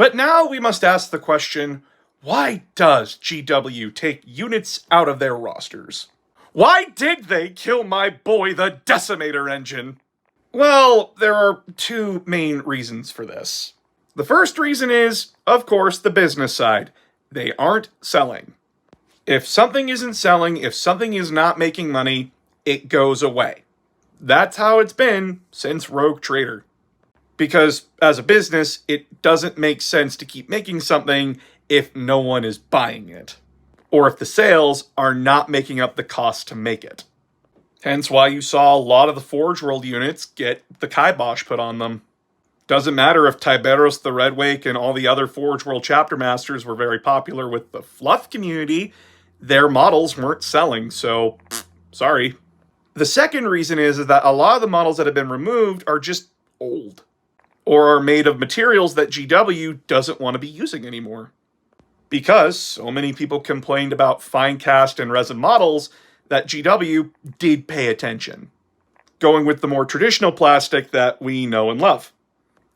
But now we must ask the question, why does GW take units out of their rosters? Why did they kill my boy the Decimator engine? Well, there are two main reasons for this. The first reason is, of course, the business side. They aren't selling. If something isn't selling, if something is not making money, it goes away. That's how it's been since Rogue Trader. Because as a business, it doesn't make sense to keep making something if no one is buying it, or if the sales are not making up the cost to make it. Hence why you saw a lot of the Forge World units get the kibosh put on them. Doesn't matter if Tiberos the Redwake and all the other Forge World chapter masters were very popular with the fluff community, their models weren't selling, so sorry. The second reason is that a lot of the models that have been removed are just old, or are made of materials that GW doesn't want to be using anymore. Because so many people complained about fine cast and resin models that GW did pay attention, going with the more traditional plastic that we know and love.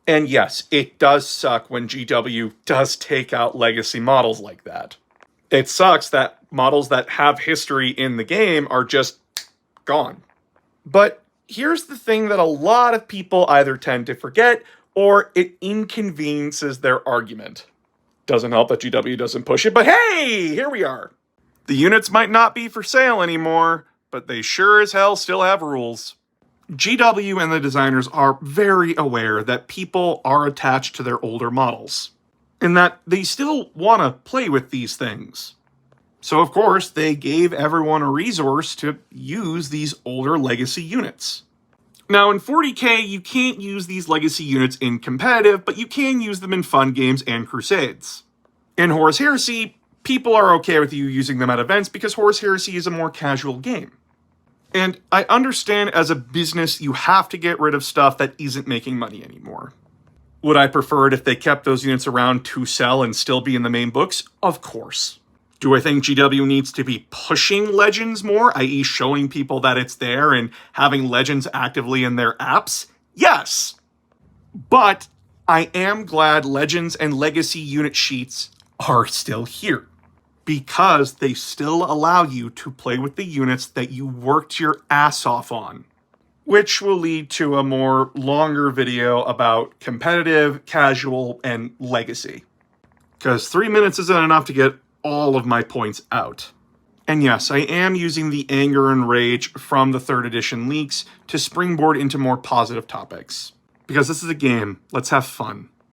And yes, it does suck when GW does take out legacy models like that. It sucks that models that have history in the game are just gone. But here's the thing that a lot of people either tend to forget or it inconveniences their argument. Doesn't help that GW doesn't push it, but hey, here we are. The units might not be for sale anymore, but they sure as hell still have rules. GW and the designers are very aware that people are attached to their older models, and that they still want to play with these things. So of course, they gave everyone a resource to use these older legacy units. Now in 40k, you can't use these legacy units in competitive, but you can use them in fun games and crusades. In Horus Heresy, people are okay with you using them at events because Horus Heresy is a more casual game. And I understand as a business, you have to get rid of stuff that isn't making money anymore. Would I prefer it if they kept those units around to sell and still be in the main books? Of course. Do I think GW needs to be pushing Legends more, i.e. showing people that it's there and having Legends actively in their apps? Yes! But I am glad Legends and Legacy unit sheets are still here, because they still allow you to play with the units that you worked your ass off on, which will lead to a more longer video about competitive, casual, and legacy. Because 3 minutes isn't enough to get all of my points out. And yes, I am using the anger and rage from the 3rd edition leaks to springboard into more positive topics. Because this is a game, let's have fun.